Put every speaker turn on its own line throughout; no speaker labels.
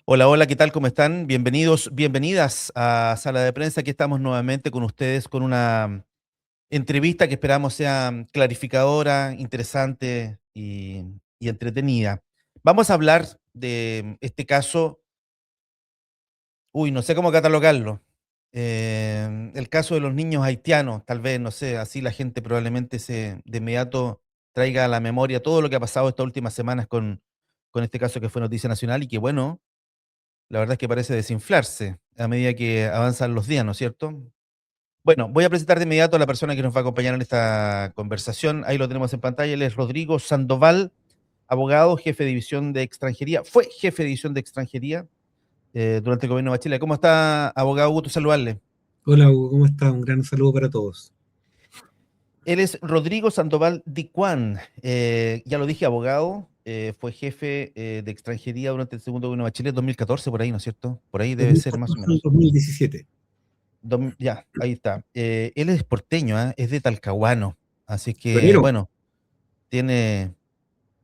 Hola, hola, ¿qué tal? ¿Cómo están? Bienvenidos, bienvenidas a Sala de Prensa. Aquí estamos nuevamente con ustedes con una entrevista que esperamos sea clarificadora, interesante y entretenida. Vamos a hablar de este caso, no sé cómo catalogarlo. El caso de los niños haitianos, tal vez, no sé, así la gente probablemente de inmediato traiga a la memoria todo lo que ha pasado estas últimas semanas con este caso que fue noticia nacional y que bueno. La verdad es que parece desinflarse a medida que avanzan los días, ¿no es cierto? Bueno, voy a presentar de inmediato a la persona que nos va a acompañar en esta conversación. Ahí lo tenemos en pantalla. Él es Rodrigo Sandoval, abogado, jefe de división de extranjería. Fue jefe de división de extranjería durante el gobierno de Chile. ¿Cómo está, abogado? Gusto saludarle.
Hola Hugo, ¿cómo estás? Un gran saludo para todos.
Él es Rodrigo Sandoval Dicuán. Ya lo dije, abogado. Fue jefe de extranjería durante el segundo gobierno de Chile, 2014, por ahí, ¿no es cierto? Por ahí debe ser más o
2014 al
menos.
2017.
Ya, ahí está. Él es porteño, ¿ah? Es de Talcahuano, así que,
Febrero.
bueno, tiene,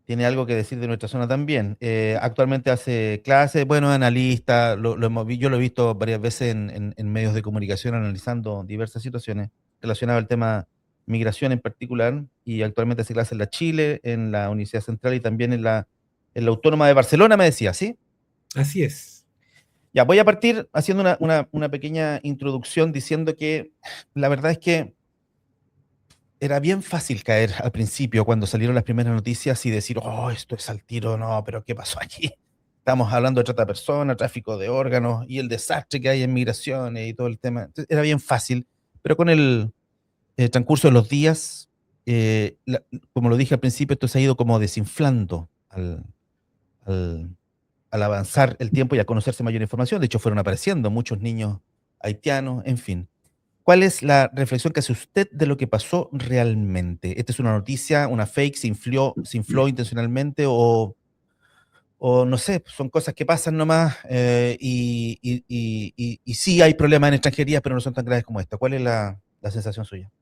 tiene algo que decir de nuestra zona también. Actualmente hace clases, bueno, es analista, yo lo he visto varias veces en medios de comunicación analizando diversas situaciones relacionadas al tema migración en particular, y actualmente hace clases en la Chile, en la Universidad Central y también en la Autónoma de Barcelona, me decía, ¿sí?
Así es.
Ya, voy a partir haciendo una pequeña introducción diciendo que la verdad es que era bien fácil caer al principio cuando salieron las primeras noticias y decir, oh, esto es al tiro, no, pero ¿qué pasó aquí? Estamos hablando de trata de personas, tráfico de órganos y el desastre que hay en migraciones y todo el tema. Entonces, era bien fácil, pero con el transcurso de los días, como lo dije al principio, esto se ha ido como desinflando al, al avanzar el tiempo y a conocerse mayor información. De hecho, fueron apareciendo muchos niños haitianos, en fin. ¿Cuál es la reflexión que hace usted de lo que pasó realmente? ¿Esta es una noticia, una fake, se infló intencionalmente o no sé, son cosas que pasan nomás y sí hay problemas en extranjería, pero no son tan graves como esta? ¿Cuál es la sensación suya?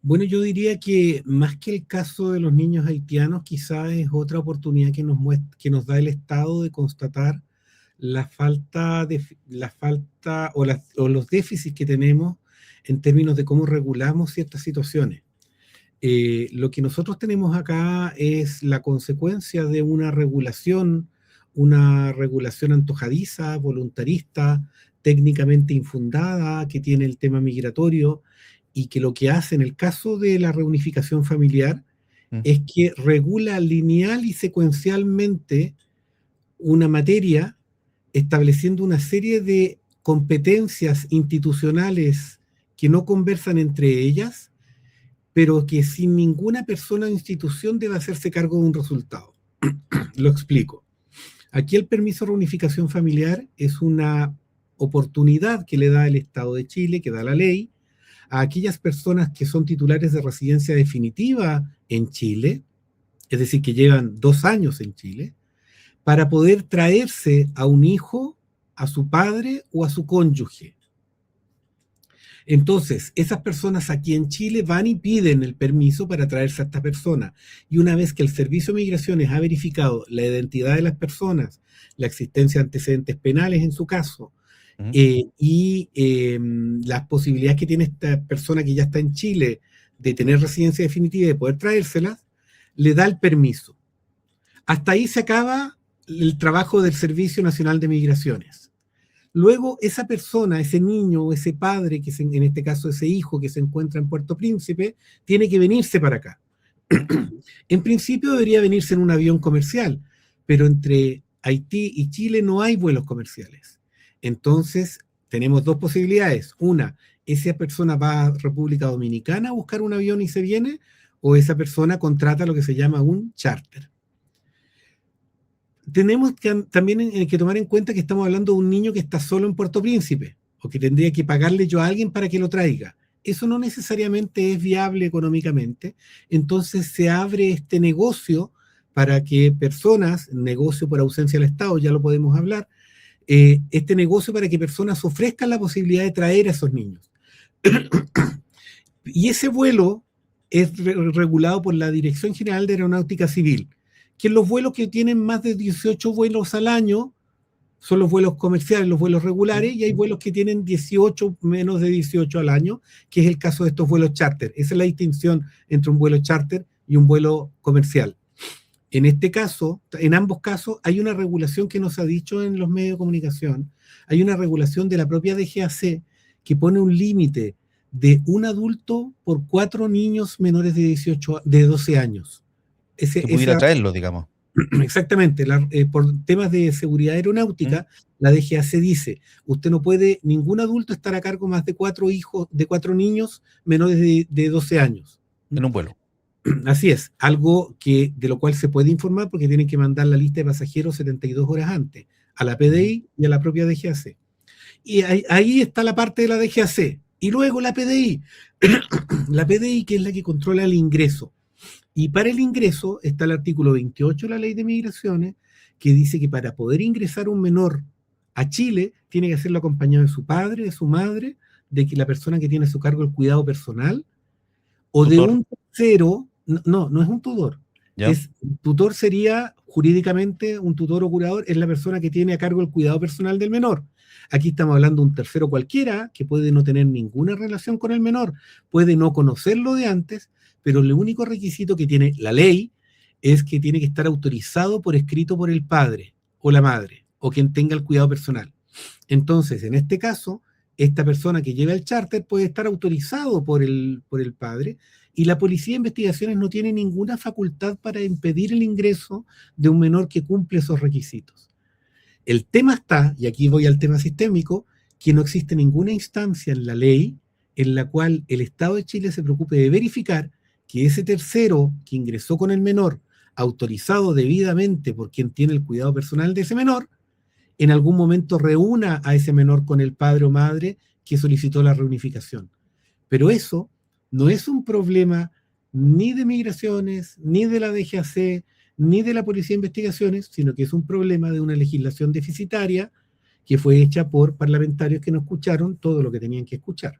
Bueno, yo diría que más que el caso de los niños haitianos, quizás es otra oportunidad que que nos da el Estado de constatar la falta o los déficits que tenemos en términos de cómo regulamos ciertas situaciones. Lo que nosotros tenemos acá es la consecuencia de una regulación antojadiza, voluntarista, técnicamente infundada, que tiene el tema migratorio y que lo que hace en el caso de la reunificación familiar
Mm.
es que regula lineal y secuencialmente una materia, estableciendo una serie de competencias institucionales que no conversan entre ellas, pero que sin ninguna persona o institución debe hacerse cargo de un resultado. Lo explico. Aquí el permiso de reunificación familiar es una oportunidad que le da el Estado de Chile, que da la ley, a aquellas personas que son titulares de residencia definitiva en Chile, es decir, que llevan 2 años en Chile, para poder traerse a un hijo, a su padre o a su cónyuge. Entonces, esas personas aquí en Chile van y piden el permiso para traerse a esta persona. Y una vez que el Servicio de Migraciones ha verificado la identidad de las personas, la existencia de antecedentes penales en su caso,
Ujú.
las posibilidades que tiene esta persona que ya está en Chile de tener residencia definitiva y de poder traérselas, le da el permiso. Hasta ahí se acaba el trabajo del Servicio Nacional de Migraciones. Luego, esa persona, ese niño o ese padre, en este caso ese hijo que se encuentra en Puerto Príncipe, tiene que venirse para acá.
Ujú.
En principio debería venirse en un avión comercial, pero entre Haití y Chile no hay vuelos comerciales. Entonces, tenemos dos posibilidades. Una, esa persona va a República Dominicana a buscar un avión y se viene, o esa persona contrata lo que se llama un charter. Tenemos que tomar en cuenta que estamos hablando de un niño que está solo en Puerto Príncipe o que tendría que pagarle yo a alguien para que lo traiga. Eso no necesariamente es viable económicamente. Entonces se abre este negocio para que personas, negocio por ausencia del Estado, ya lo podemos hablar, este negocio para que personas ofrezcan la posibilidad de traer a esos niños. Y ese vuelo es regulado por la Dirección General de Aeronáutica Civil, que los vuelos que tienen más de 18 vuelos al año son los vuelos comerciales, los vuelos regulares, y hay vuelos que tienen 18, menos de 18 al año, que es el caso de estos vuelos charter. Esa es la distinción entre un vuelo charter y un vuelo comercial. En este caso, en ambos casos, hay una regulación que nos ha dicho en los medios de comunicación, hay una regulación de la propia DGAC que pone un límite de un adulto por 4 niños menores de 12 años.
Que pudiera traerlo, digamos.
Exactamente, por temas de seguridad aeronáutica, la DGAC dice, usted no puede, ningún adulto estar a cargo más de 4 hijos, de 4 niños menores de 12 años.
En un vuelo.
Así es, algo de lo cual se puede informar porque tienen que mandar la lista de pasajeros 72 horas antes a la PDI y a la propia DGAC. Y ahí está la parte de la DGAC. Y luego la PDI, la PDI que es la que controla el ingreso. Y para el ingreso está el artículo 28 de la Ley de Migraciones, que dice que para poder ingresar un menor a Chile, tiene que hacerlo acompañado de su padre, de su madre, de que la persona que tiene a su cargo el cuidado personal, o
¿Tutor?
de un tercero. No es un tutor. Tutor sería jurídicamente un tutor o curador, es la persona que tiene a cargo el cuidado personal del menor. Aquí estamos hablando de un tercero cualquiera que puede no tener ninguna relación con el menor, puede no conocerlo de antes, pero el único requisito que tiene la ley es que tiene que estar autorizado por escrito por el padre o la madre o quien tenga el cuidado personal. Entonces, en este caso, esta persona que lleva el charter puede estar autorizado por el padre, y la Policía de Investigaciones no tiene ninguna facultad para impedir el ingreso de un menor que cumple esos requisitos. El tema está, y aquí voy al tema sistémico, que no existe ninguna instancia en la ley en la cual el Estado de Chile se preocupe de verificar que ese tercero que ingresó con el menor, autorizado debidamente por quien tiene el cuidado personal de ese menor, en algún momento reúna a ese menor con el padre o madre que solicitó la reunificación. Pero eso no es un problema ni de migraciones, ni de la DGAC, ni de la Policía de Investigaciones, sino que es un problema de una legislación deficitaria que fue hecha por parlamentarios que no escucharon todo lo que tenían que escuchar.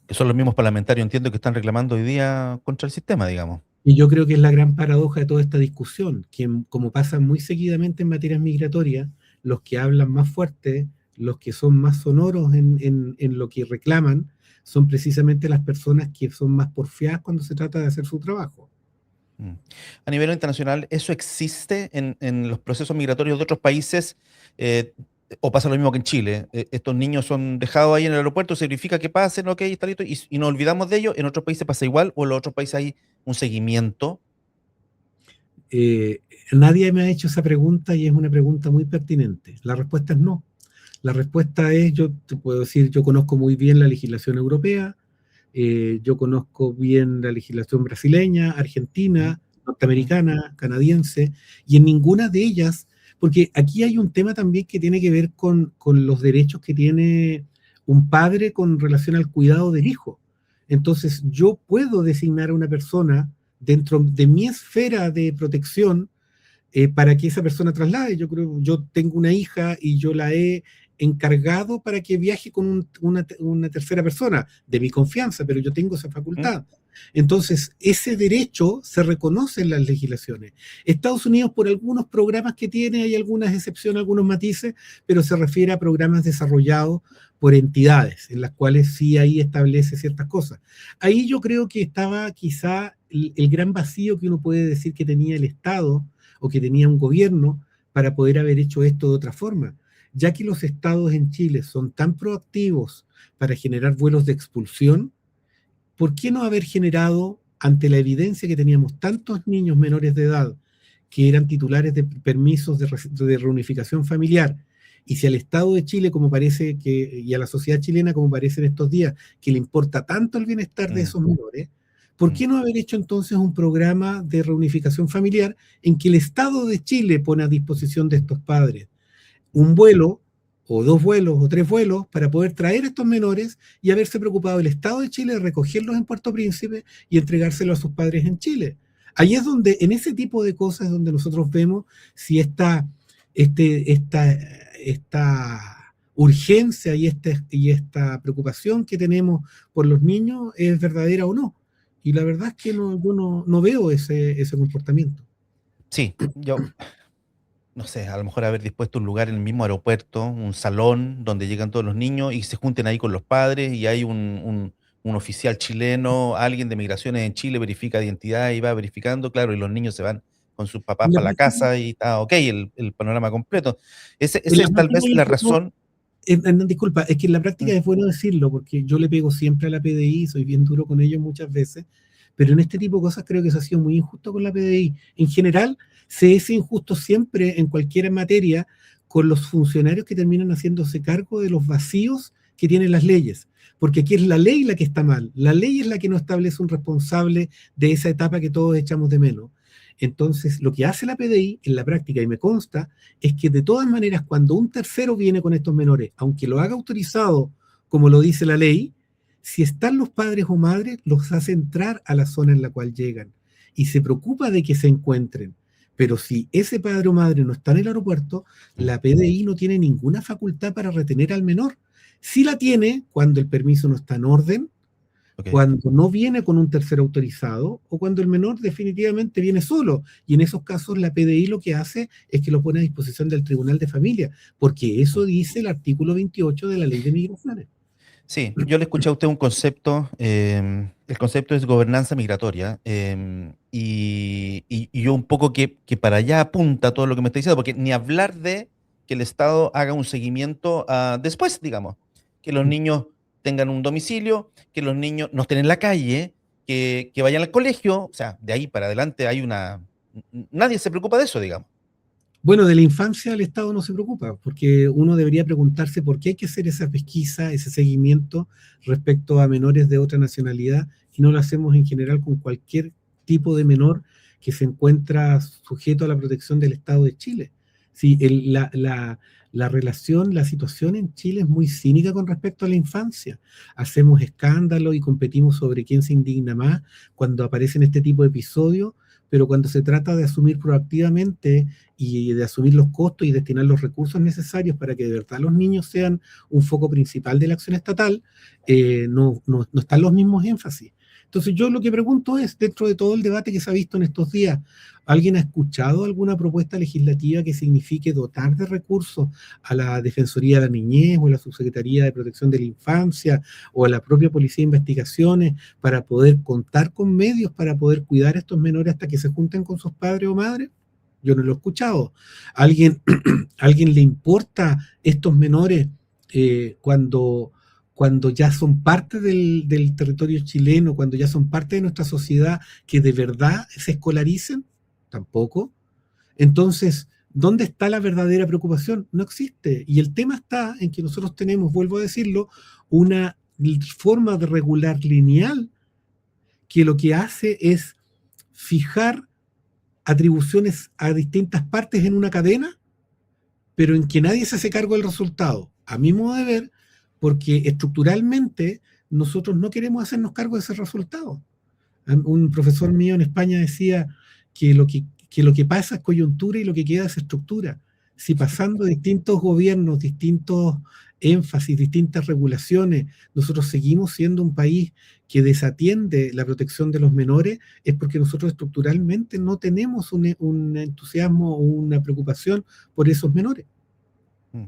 Que son los mismos parlamentarios, entiendo, que están reclamando hoy día contra el sistema, digamos.
Y yo creo que es la gran paradoja de toda esta discusión, que como pasa muy seguidamente en materias migratorias, los que hablan más fuerte, los que son más sonoros en lo que reclaman, son precisamente las personas que son más porfiadas cuando se trata de hacer su trabajo.
A nivel internacional, ¿eso existe en los procesos migratorios de otros países? ¿O pasa lo mismo que en Chile? Estos niños son dejados ahí en el aeropuerto, se verifica que pasen, ok, está listo, y nos olvidamos de ellos. ¿En otros países pasa igual o en los otros países hay un seguimiento?
Nadie me ha hecho esa pregunta y es una pregunta muy pertinente. La respuesta es no. La respuesta es, yo te puedo decir, yo conozco muy bien la legislación europea, yo conozco bien la legislación brasileña, argentina, norteamericana, canadiense, y en ninguna de ellas, porque aquí hay un tema también que tiene que ver con los derechos que tiene un padre con relación al cuidado del hijo. Entonces, yo puedo designar a una persona dentro de mi esfera de protección para que esa persona traslade. Yo tengo una hija y yo la he encargado para que viaje con una tercera persona de mi confianza, pero yo tengo esa facultad. Entonces, ese derecho se reconoce en las legislaciones. Estados Unidos, por algunos programas que tiene, hay algunas excepciones, algunos matices, pero se refiere a programas desarrollados por entidades, en las cuales sí ahí establece ciertas cosas. Ahí yo creo que estaba quizá el gran vacío que uno puede decir que tenía el Estado o que tenía un gobierno para poder haber hecho esto de otra forma, ya que los estados en Chile son tan proactivos para generar vuelos de expulsión. ¿Por qué no haber generado, ante la evidencia que teníamos tantos niños menores de edad que eran titulares de permisos de reunificación familiar, y si al Estado de Chile, como parece que, y a la sociedad chilena, como parece en estos días, que le importa tanto el bienestar de esos menores, ¿por qué no haber hecho entonces un programa de reunificación familiar en que el Estado de Chile pone a disposición de estos padres un vuelo, o 2 vuelos, o 3 vuelos, para poder traer a estos menores y haberse preocupado el Estado de Chile de recogerlos en Puerto Príncipe y entregárselos a sus padres en Chile? Ahí es donde, en ese tipo de cosas, donde nosotros vemos si esta urgencia y esta preocupación que tenemos por los niños es verdadera o no. Y la verdad es que yo no veo ese comportamiento.
Sí, yo no sé, a lo mejor haber dispuesto un lugar en el mismo aeropuerto, un salón donde llegan todos los niños y se junten ahí con los padres y hay un oficial chileno, alguien de migraciones en Chile verifica identidad y va verificando, claro, y los niños se van con sus papás
En la
para la
práctica,
casa y está ok el panorama completo.
en
Ese
la
es tal
práctica
vez
yo
la
creo,
razón.
disculpa, es que en la práctica
Mm,
es bueno decirlo, porque yo le pego siempre a la PDI, soy bien duro con ellos muchas veces, pero en este tipo de cosas creo que se ha sido muy injusto con la PDI. En general, se es injusto siempre en cualquier materia con los funcionarios que terminan haciéndose cargo de los vacíos que tienen las leyes. Porque aquí es la ley la que está mal. La ley es la que no establece un responsable de esa etapa que todos echamos de menos. Entonces, lo que hace la PDI en la práctica, y me consta, es que de todas maneras, cuando un tercero viene con estos menores, aunque lo haga autorizado, como lo dice la ley, si están los padres o madres, los hace entrar a la zona en la cual llegan y se preocupa de que se encuentren. Pero si ese padre o madre no está en el aeropuerto,
mm,
la PDI no tiene ninguna facultad para retener al menor. Sí la tiene cuando el permiso no está en orden,
ok.
cuando no viene con un tercero autorizado o cuando el menor definitivamente viene solo. Y en esos casos la PDI lo que hace es que lo pone a disposición del Tribunal de Familia, porque
Mm.
eso dice el artículo 28 de la Ley de Migraciones.
Sí, yo le escuché a usted un concepto, el concepto es gobernanza migratoria, y yo un poco que para allá apunta todo lo que me está diciendo, porque ni hablar de que el Estado haga un seguimiento después, digamos, que los niños tengan un domicilio, que los niños no estén en la calle, que vayan al colegio, o sea, de ahí para adelante hay nadie se preocupa de eso, digamos.
Bueno, de la infancia el Estado no se preocupa, porque uno debería preguntarse por qué hay que hacer esa pesquisa, ese seguimiento respecto a menores de otra nacionalidad, y no lo hacemos en general con cualquier tipo de menor que se encuentra sujeto a la protección del Estado de Chile. Sí, la relación, la situación en Chile es muy cínica con respecto a la infancia. Hacemos escándalo y competimos sobre quién se indigna más cuando aparecen este tipo de episodios, pero cuando se trata de asumir proactivamente y de asumir los costos y destinar los recursos necesarios para que de verdad los niños sean un foco principal de la acción estatal, no están los mismos énfasis. Entonces yo lo que pregunto es, dentro de todo el debate que se ha visto en estos días, ¿alguien ha escuchado alguna propuesta legislativa que signifique dotar de recursos a la Defensoría de la Niñez o a la Subsecretaría de Protección de la Infancia o a la propia Policía de Investigaciones para poder contar con medios para poder cuidar a estos menores hasta que se junten con sus padres o madres? Yo no lo he escuchado. ¿Alguien, ¿alguien le importa estos menores cuando, cuando ya son parte del territorio chileno, cuando ya son parte de nuestra sociedad, que de verdad se escolaricen? Tampoco. Entonces, ¿dónde está la verdadera preocupación? No existe. Y el tema está en que nosotros tenemos, vuelvo a decirlo, una forma de regular lineal que lo que hace es fijar atribuciones a distintas partes en una cadena, pero en que nadie se hace cargo del resultado. A mi modo de ver, porque estructuralmente nosotros no queremos hacernos cargo de ese resultado. Un profesor mío en España decía que lo que pasa es coyuntura y lo que queda es estructura. Si pasando distintos gobiernos, distintos énfasis, distintas regulaciones, nosotros seguimos siendo un país que desatiende la protección de los menores, es porque nosotros estructuralmente no tenemos un entusiasmo o una preocupación por esos menores.
Mm.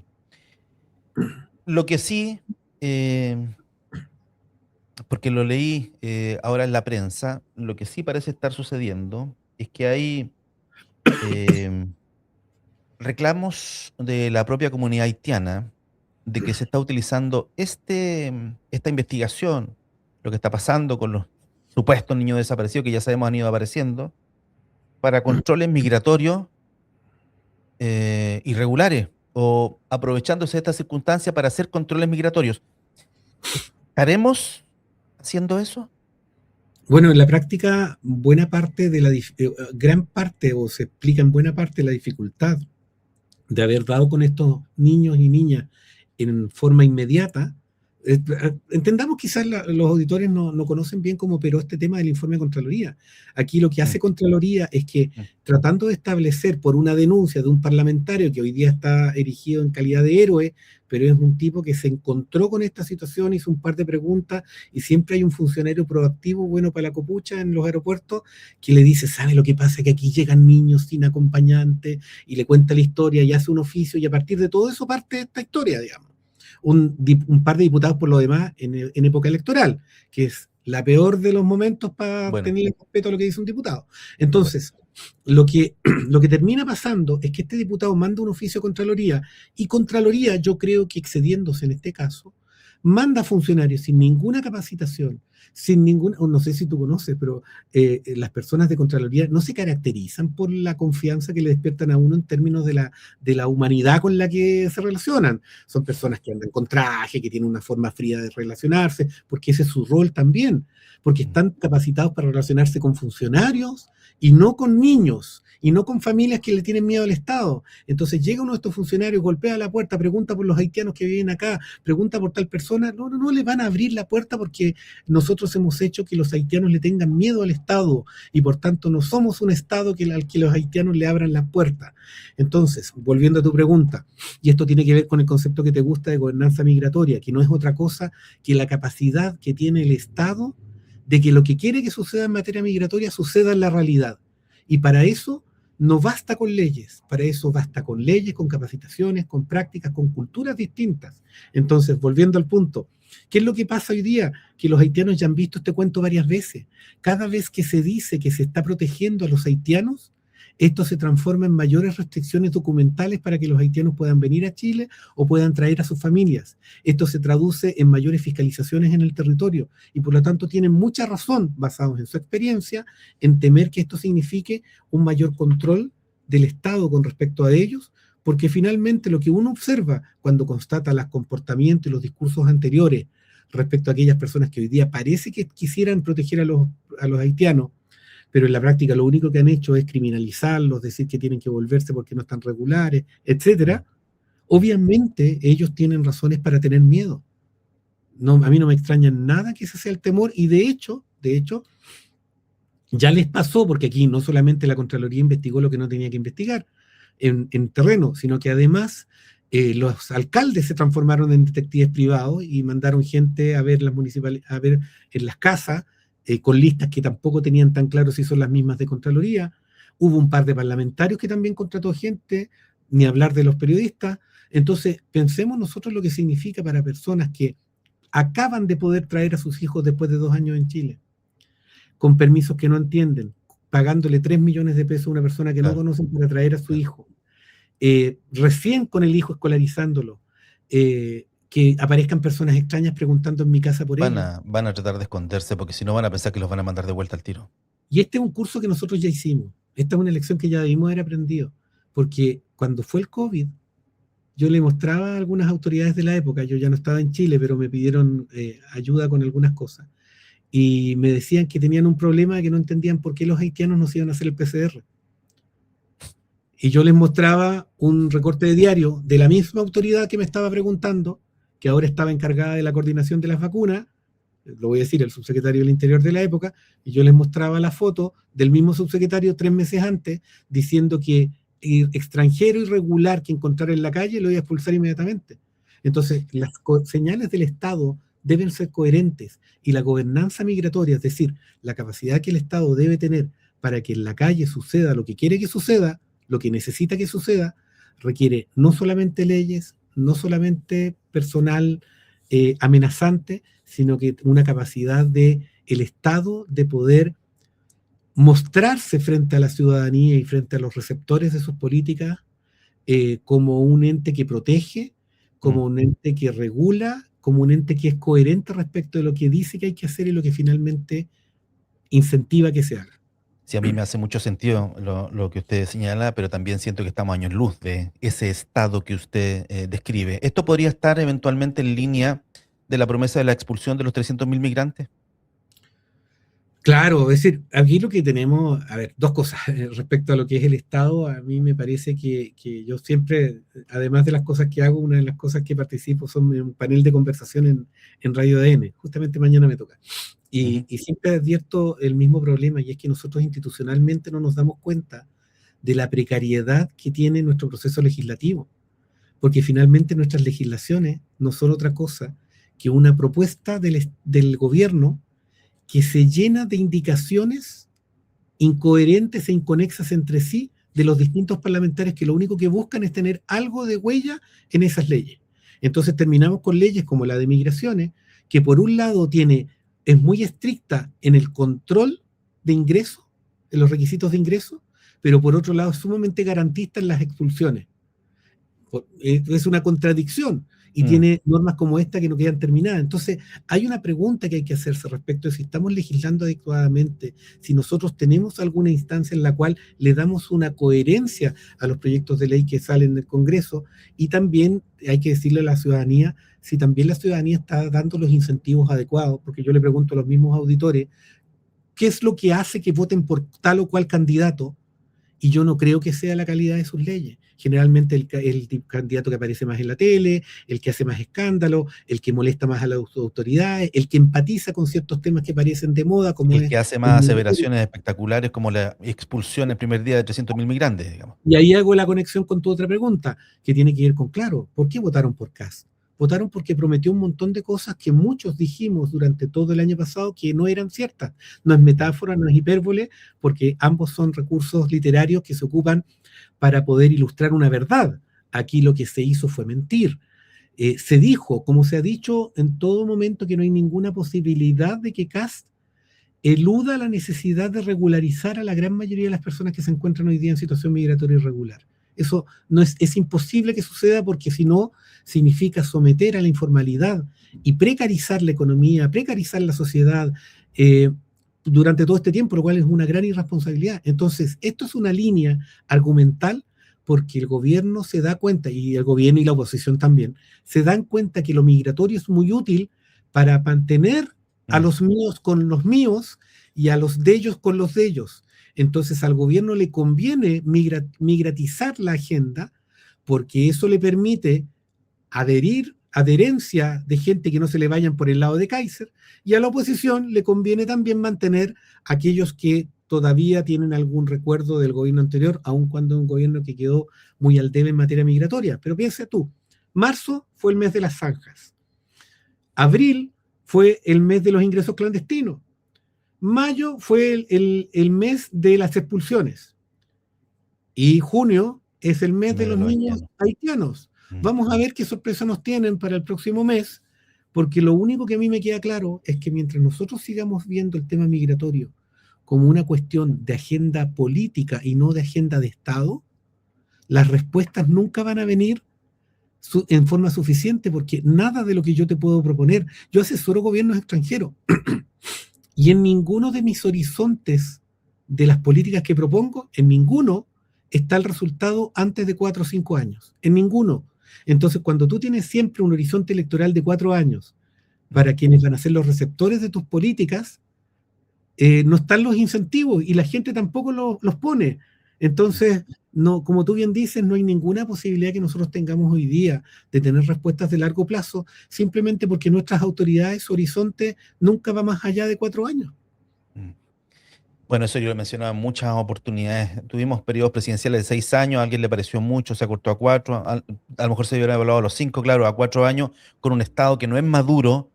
Lo que sí, porque lo leí ahora en la prensa, lo que sí parece estar sucediendo es que hay em, reclamos de la propia comunidad haitiana de que se está utilizando esta investigación, lo que está pasando con los supuestos niños desaparecidos que ya sabemos han ido apareciendo, para controles migratorios irregulares o aprovechándose de esta circunstancia para hacer controles migratorios. ¿Estaremos haciendo eso?
Bueno, en la práctica, buena parte de gran parte, o se explica en buena parte la dificultad de haber dado con estos niños y niñas en forma inmediata, Entendamos, quizás los auditores no conocen bien cómo operó este tema del informe de Contraloría. Aquí lo que hace
Mm,
Contraloría es que,
mm,
tratando de establecer por una denuncia de un parlamentario que hoy día está erigido en calidad de héroe, pero es un tipo que se encontró con esta situación, hizo un par de preguntas, y siempre hay un funcionario proactivo, bueno para la copucha en los aeropuertos, que le dice, ¿sabe lo que pasa? Que aquí llegan niños sin acompañante, y le cuenta la historia y hace un oficio, y a partir de todo eso parte esta historia, digamos. Un par de diputados por lo demás en época electoral, que es la peor de los momentos para
bueno,
tener respeto a lo que dice un diputado. Entonces, lo que termina pasando es que este diputado manda un oficio a Contraloría, y Contraloría, yo creo que excediéndose en este caso, manda funcionarios sin ninguna capacitación, sin ninguna, no sé si tú conoces, pero las personas de Contraloría no se caracterizan por la confianza que le despiertan a uno en términos de la humanidad con la que se relacionan. Son personas que andan con traje, que tienen una forma fría de relacionarse, porque ese es su rol también, porque
mm,
están capacitados para relacionarse con funcionarios y no con niños, y no con familias que le tienen miedo al Estado. Entonces llega uno de estos funcionarios, golpea la puerta, pregunta por los haitianos que viven acá, pregunta por tal persona, no le van a abrir la puerta, porque nosotros hemos hecho que los haitianos le tengan miedo al Estado, y por tanto no somos un Estado al que los haitianos le abran la puerta. Entonces, volviendo a tu pregunta, y esto tiene que ver con el concepto que te gusta de gobernanza migratoria, que no es otra cosa que la capacidad que tiene el Estado de que lo que quiere que suceda en materia migratoria suceda en la realidad. Y para eso no basta con leyes, para eso basta con leyes, con capacitaciones, con prácticas, con culturas distintas. Entonces, volviendo al punto, ¿qué es lo que pasa hoy día? Que los haitianos ya han visto este cuento varias veces. Cada vez que se dice que se está protegiendo a los haitianos, esto se transforma en mayores restricciones documentales para que los haitianos puedan venir a Chile o puedan traer a sus familias. Esto se traduce en mayores fiscalizaciones en el territorio, y por lo tanto tienen mucha razón, basados en su experiencia, en temer que esto signifique un mayor control del Estado con respecto a ellos, porque finalmente lo que uno observa cuando constata los comportamientos y los discursos anteriores respecto a aquellas personas que hoy día parece que quisieran proteger a los haitianos, pero en la práctica lo único que han hecho es criminalizarlos, decir que tienen que volverse porque no están regulares,
mm,
etcétera. Obviamente ellos tienen razones para tener miedo. No, a mí no me extraña nada que ese sea el temor, y de hecho, ya les pasó, porque aquí no solamente la Contraloría investigó lo que no tenía que investigar en terreno, sino que además los alcaldes se transformaron en detectives privados y mandaron gente a ver a ver en las casas, con listas que tampoco tenían tan claro si son las mismas de Contraloría. Hubo un par de parlamentarios que también contrató gente, ni hablar de los periodistas. Entonces, pensemos nosotros lo que significa para personas que acaban de poder traer a sus hijos después de 2 años en Chile, con permisos que no entienden, pagándole 3 millones de pesos a una persona que no
claro,
conocen para traer a su
claro.
hijo, recién con el hijo escolarizándolo, que aparezcan personas extrañas preguntando en mi casa por ellos.
Van a tratar de esconderse porque si no van a pensar que los van a mandar de vuelta al tiro.
Y este es un curso que nosotros ya hicimos. Esta es una lección que ya debimos haber aprendido. Porque cuando fue el COVID, yo le mostraba a algunas autoridades de la época, yo ya no estaba en Chile, pero me pidieron ayuda con algunas cosas. Y me decían que tenían un problema, que no entendían por qué los haitianos no se iban a hacer el PCR. Y yo les mostraba un recorte de diario de la misma autoridad que me estaba preguntando, que ahora estaba encargada de la coordinación de las vacunas, lo voy a decir, el subsecretario del Interior de la época, y yo les mostraba la foto del mismo subsecretario 3 meses antes, diciendo que extranjero irregular que encontrara en la calle lo iba a expulsar inmediatamente. Entonces, las señales del Estado deben ser coherentes, y la gobernanza migratoria, es decir, la capacidad que el Estado debe tener para que en la calle suceda lo que quiere que suceda, lo que necesita que suceda, requiere no solamente leyes, no solamente personal amenazante, sino que una capacidad de el Estado de poder mostrarse frente a la ciudadanía y frente a los receptores de sus políticas, como un ente que protege,
Mm.
como un ente que regula, como un ente que es coherente respecto de lo que dice que hay que hacer y lo que finalmente incentiva que se haga.
Sí, a mí me hace mucho sentido lo que usted señala, pero también siento que estamos a años luz de ese estado que usted describe. ¿Esto podría estar eventualmente en línea de la promesa de la expulsión de los 300.000 migrantes?
Claro, es decir, aquí lo que tenemos, a ver, dos cosas respecto a lo que es el Estado. A mí me parece que yo siempre, además de las cosas que hago, una de las cosas que participo son en un panel de conversación en Radio ADN. Justamente mañana me toca.
Ujú.
Y siempre advierto el mismo problema, y es que nosotros institucionalmente no nos damos cuenta de la precariedad que tiene nuestro proceso legislativo, porque finalmente nuestras legislaciones no son otra cosa que una propuesta del gobierno que se llena de indicaciones incoherentes e inconexas entre sí de los distintos parlamentarios, que lo único que buscan es tener algo de huella en esas leyes. Entonces terminamos con leyes como la de migraciones, que por un lado es muy estricta en el control de ingresos, en los requisitos de ingreso, pero por otro lado es sumamente garantista en las expulsiones. Es una contradicción, y
Mm.
tiene normas como esta que no quedan terminadas. Entonces, hay una pregunta que hay que hacerse respecto de si estamos legislando adecuadamente, si nosotros tenemos alguna instancia en la cual le damos una coherencia a los proyectos de ley que salen del Congreso, y también hay que decirle a la ciudadanía si también la ciudadanía está dando los incentivos adecuados, porque yo le pregunto a los mismos auditores, ¿qué es lo que hace que voten por tal o cual candidato? Y yo no creo que sea la calidad de sus leyes. Generalmente el candidato que aparece más en la tele, el que hace más escándalo, el que molesta más a las autoridades, el que empatiza con ciertos temas que parecen de moda, como
El
es
que hace
el
más
migratorio.
aseveraciones espectaculares como la expulsión el primer día de 300.000 migrantes, digamos.
Y ahí hago la conexión con tu otra pregunta, que tiene que ver con, claro, ¿por qué votaron por Kast? Votaron porque prometió un montón de cosas que muchos dijimos durante todo el año pasado que no eran ciertas. No es metáfora, no es hipérbole, porque ambos son recursos literarios que se ocupan para poder ilustrar una verdad. Aquí lo que se hizo fue mentir. Se dijo, como se ha dicho en todo momento, que no hay ninguna posibilidad de que Kast eluda la necesidad de regularizar a la gran mayoría de las personas que se encuentran hoy día en situación migratoria irregular. Eso no es imposible que suceda, porque si no, significa someter a la informalidad y precarizar la economía, precarizar la sociedad durante todo este tiempo, lo cual es una gran irresponsabilidad. Entonces, esto es una línea argumental, porque el gobierno se da cuenta, y el gobierno y la oposición también, se dan cuenta que lo migratorio es muy útil para mantener a
Mm.
los míos con los míos y a los de ellos con los de ellos. Entonces al gobierno le conviene migratizar la agenda, porque eso le permite adherencia de gente que no se le vayan por el lado de Kaiser, y a la oposición le conviene también mantener a aquellos que todavía tienen algún recuerdo del gobierno anterior, aun cuando es un gobierno que quedó muy al debe en materia migratoria. Pero piensa tú, marzo fue el mes de las zanjas, abril fue el mes de los ingresos clandestinos, mayo fue el mes de las expulsiones, y junio es el mes de
Me de
los
los
niños
haitianos.
haitianos.
Mm.
Vamos a ver qué sorpresa nos tienen para el próximo mes, porque lo único que a mí me queda claro es que mientras nosotros sigamos viendo el tema migratorio como una cuestión de agenda política y no de agenda de Estado, las respuestas nunca van a venir en forma suficiente, porque nada de lo que yo te puedo proponer, yo asesoro gobiernos extranjeros, y en ninguno de mis horizontes de las políticas que propongo, en ninguno está el resultado antes de 4 o 5 años. En ninguno. Entonces, cuando tú tienes siempre un horizonte electoral de 4 años para quienes van a ser los receptores de tus políticas, no están los incentivos y la gente tampoco los pone. Entonces, no, como tú bien dices, no hay ninguna posibilidad que nosotros tengamos hoy día de tener respuestas de largo plazo, simplemente porque nuestras autoridades, su horizonte nunca va más allá de 4 años.
Mm. Bueno, eso yo lo he mencionado en muchas oportunidades. Tuvimos periodos presidenciales de 6 años, a alguien le pareció mucho, se acortó a 4, a lo mejor se hubiera evaluado a los 5, claro, a 4 años, con un Estado que no es maduro.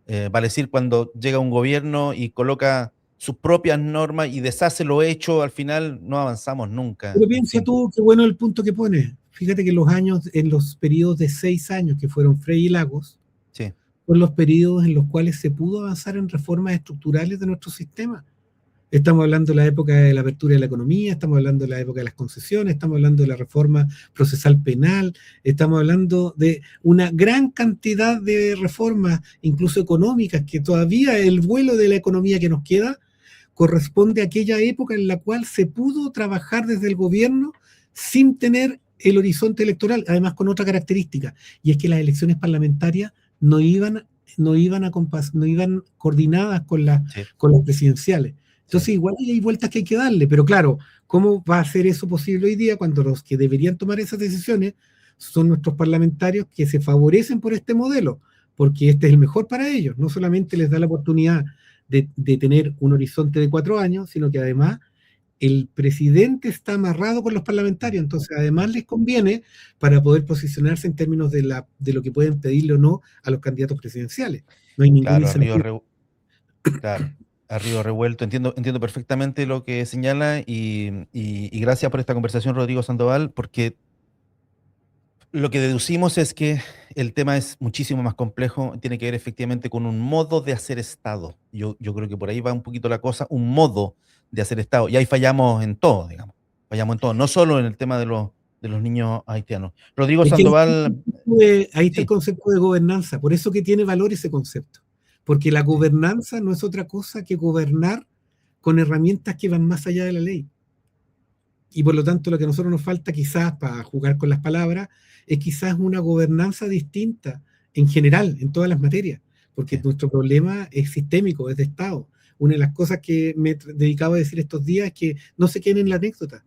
Vale decir, cuando llega un gobierno y coloca sus propias normas y deshace lo hecho, al final no avanzamos nunca,
Pero
en
piensa
fin.
tú, qué bueno el punto que pones. Fíjate que en los periodos de 6 años que fueron Frey y Lagos,
Sí.
son los periodos en los cuales se pudo avanzar en reformas estructurales de nuestro sistema. Estamos hablando de la época de la apertura de la economía, estamos hablando de la época de las concesiones, estamos hablando de la reforma procesal penal, estamos hablando de una gran cantidad de reformas, incluso económicas, que todavía el vuelo de la economía que nos queda corresponde a aquella época en la cual se pudo trabajar desde el gobierno sin tener el horizonte electoral, además con otra característica, y es que las elecciones parlamentarias no iban no iban coordinadas
Sí,
con las presidenciales.
sí,
Entonces, igual hay vueltas que hay que darle, pero claro, ¿cómo va a ser eso posible hoy día cuando los que deberían tomar esas decisiones son nuestros parlamentarios que se favorecen por este modelo? Porque este es el mejor para ellos. No solamente les da la oportunidad de tener un horizonte de 4 años, sino que además el presidente está amarrado con los
mm,
parlamentarios, entonces además
mm,
les conviene para poder posicionarse en términos de lo que pueden pedirle o no a los candidatos presidenciales. No hay ningún
claro,
incentivo.
claro, a río revuelto. Entiendo perfectamente lo que señala y gracias por esta conversación, Rodrigo Sandoval, porque lo que deducimos es que el tema es muchísimo más complejo, tiene que ver efectivamente con un modo de hacer Estado. Yo creo que por ahí va un poquito la cosa, un modo de hacer Estado. Y ahí fallamos en todo, digamos. Fallamos en todo, no solo en el tema de los niños haitianos. Rodrigo
Es que
Sandoval,
ahí está el
sí,
concepto de gobernanza, por eso que tiene valor ese concepto, porque la
sí,
gobernanza no es otra cosa que gobernar con herramientas que van más allá de la ley. Y por lo tanto lo que a nosotros nos falta quizás para jugar con las palabras es quizás una gobernanza distinta en general, en todas las materias, porque
sí,
nuestro problema es sistémico, es de Estado. Una de las cosas que me he dedicado a decir estos días es que no se queden en la anécdota.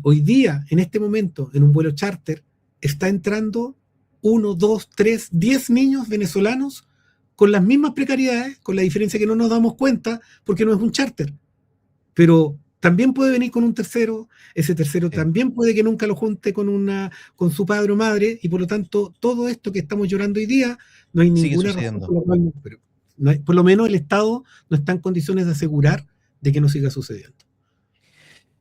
Hoy día, en este momento, en un vuelo charter, está entrando 1, 2, 3, 10 niños venezolanos con las mismas precariedades, con la diferencia que no nos damos cuenta porque no es un charter, pero también puede venir con un tercero, ese tercero
sí.
también puede que nunca lo junte con su padre o madre, y por lo tanto, todo esto que estamos llorando hoy día, no hay
Sigue
ninguna razón
sucediendo.
por la cual no, pero por lo menos el Estado no está en condiciones de asegurar de que no siga sucediendo.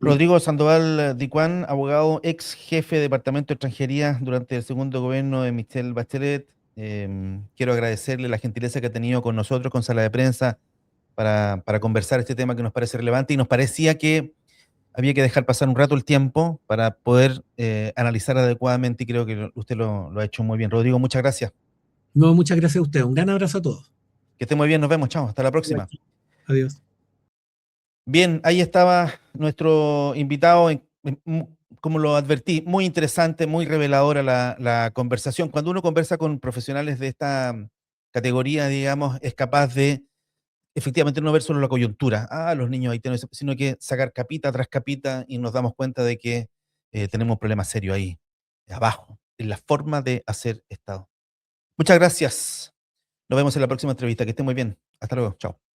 Rodrigo Sandoval Dicuán, abogado, ex jefe de Departamento de Extranjería durante el segundo gobierno de Michelle Bachelet. Quiero agradecerle la gentileza que ha tenido con nosotros, con Sala de Prensa, para conversar este tema que nos parece relevante y nos parecía que había que dejar pasar un rato el tiempo para poder analizar adecuadamente y creo que usted lo ha hecho muy bien. Rodrigo, muchas gracias.
No, muchas gracias a usted. Un gran abrazo a todos.
Que esté muy bien, nos vemos, chao, hasta la próxima.
Adiós.
Bien, ahí estaba nuestro invitado, como lo advertí, muy interesante, muy reveladora la conversación. Cuando uno conversa con profesionales de esta categoría, digamos, es capaz de efectivamente no ver solo la coyuntura, los niños haitianos, sino que sacar capita tras capita y nos damos cuenta de que tenemos un problema serio ahí, abajo, en la forma de hacer Estado. Muchas gracias. Nos vemos en la próxima entrevista. Que esté muy bien. Hasta luego. Chao.